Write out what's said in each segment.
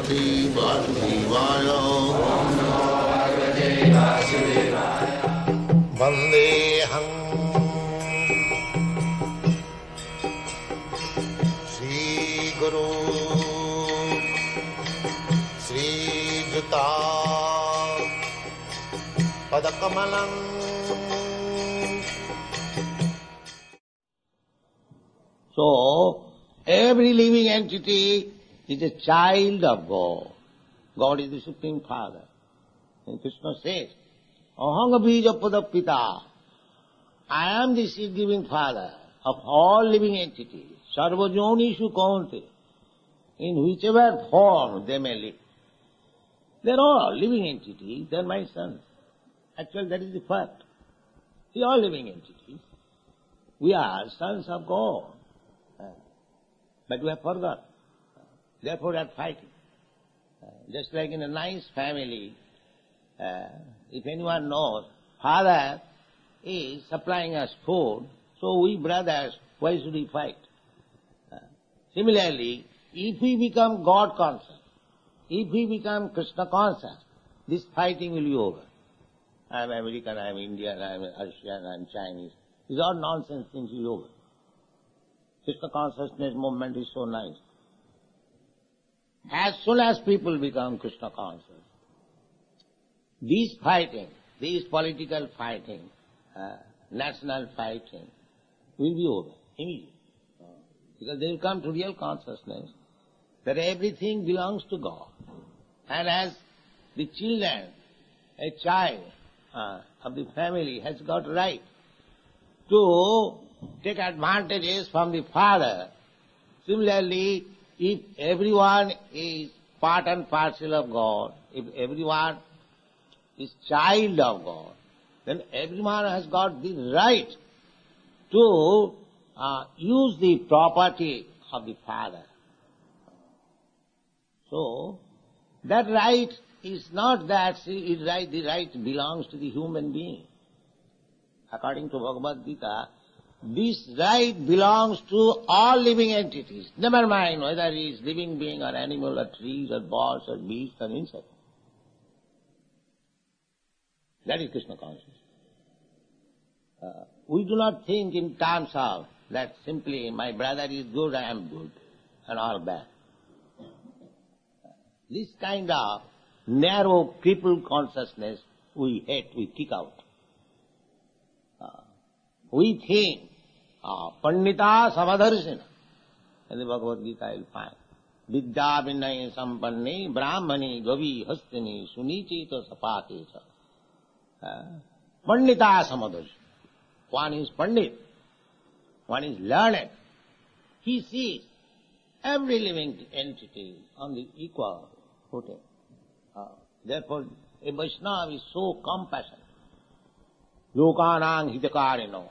Bhagavate Vasudevaya. Vandeham Shri Guru Shri Juta Padakamalam. So, every living entity is a child of God. God is the Supreme Father. And Krishna says, Ahanga bija padapita. I am the seed-giving Father of all living entities. Sarvajonishu kaunte. In whichever form they may live. They are all living entities. They are my sons. Actually, that is the fact. We are all living entities. We are sons of God. But we have forgot. Therefore we are fighting. Just like in a nice family, if anyone knows, father is supplying us food, so we brothers, why should we fight? Similarly, if we become God conscious, if we become Krishna conscious, this fighting will be over. I am American, I am Indian, I am Russian, I am Chinese. These are nonsense things will be over. Krishna consciousness movement is so nice. As soon as people become Krishna conscious, these fighting, these political fighting, national fighting, will be over immediately. Because they will come to real consciousness that everything belongs to God. And as the children, a child of the family has got right to take advantages from the father, similarly, if everyone is part and parcel of God, if everyone is child of God, then everyone has got the right to use the property of the Father. So, that right is not that the right belongs to the human being. According to Bhagavad Gita, this right belongs to all living entities. Never mind whether he is living being or animal or trees or birds or beasts or insects. That is Krishna consciousness. We do not think in terms of that simply my brother is good, I am good, and all bad. This kind of narrow crippled consciousness we hate, we kick out. We think Pandita Samadharshina. In the Bhagavad Gita you'll find Vidya Vinay Sampanne Brahmani Gavi Hastini Sunichita Sapatesa. Pandita Samadharshina. One is Pandit, one is learned. He sees every living entity on the equal footing. Therefore, a Vaishnava is so compassionate. Lokanang hitakarino.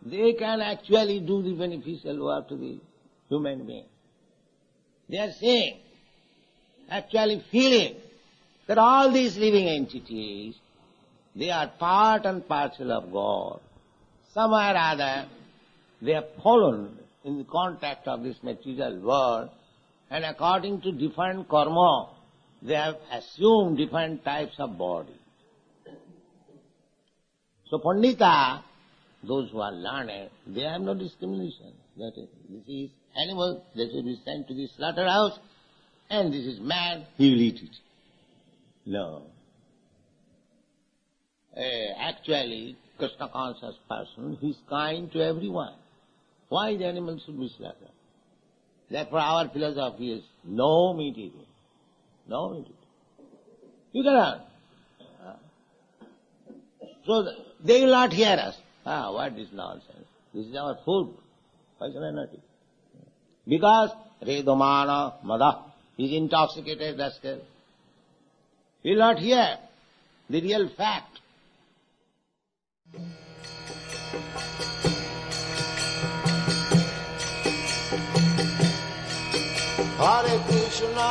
They can actually do the beneficial work to the human being. They are saying, actually feeling that all these living entities, they are part and parcel of God. Somewhere or other, they have fallen in the contact of this material world, and according to different karma, they have assumed different types of body. So Pandita, those who are learned, they have no discrimination. That is, this is animal, that will be sent to the slaughterhouse, and this is man, he will eat it. No. Actually, Krishna conscious person, he is kind to everyone. Why the animal should be slaughtered? Therefore our philosophy is no meat eating. No meat eating. You cannot. So they will not hear us. What is nonsense? This is our food. Why should I not eat? Because Redomana Mada is intoxicated rascal. He will not hear the real fact. Hare Krishna,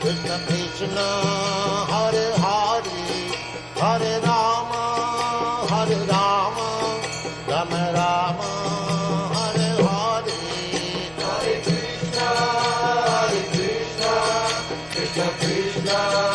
Krishna Krishna, Hare Hare, Hare Rama, Rama Rama, Hare Hare. Hare Krishna, Krishna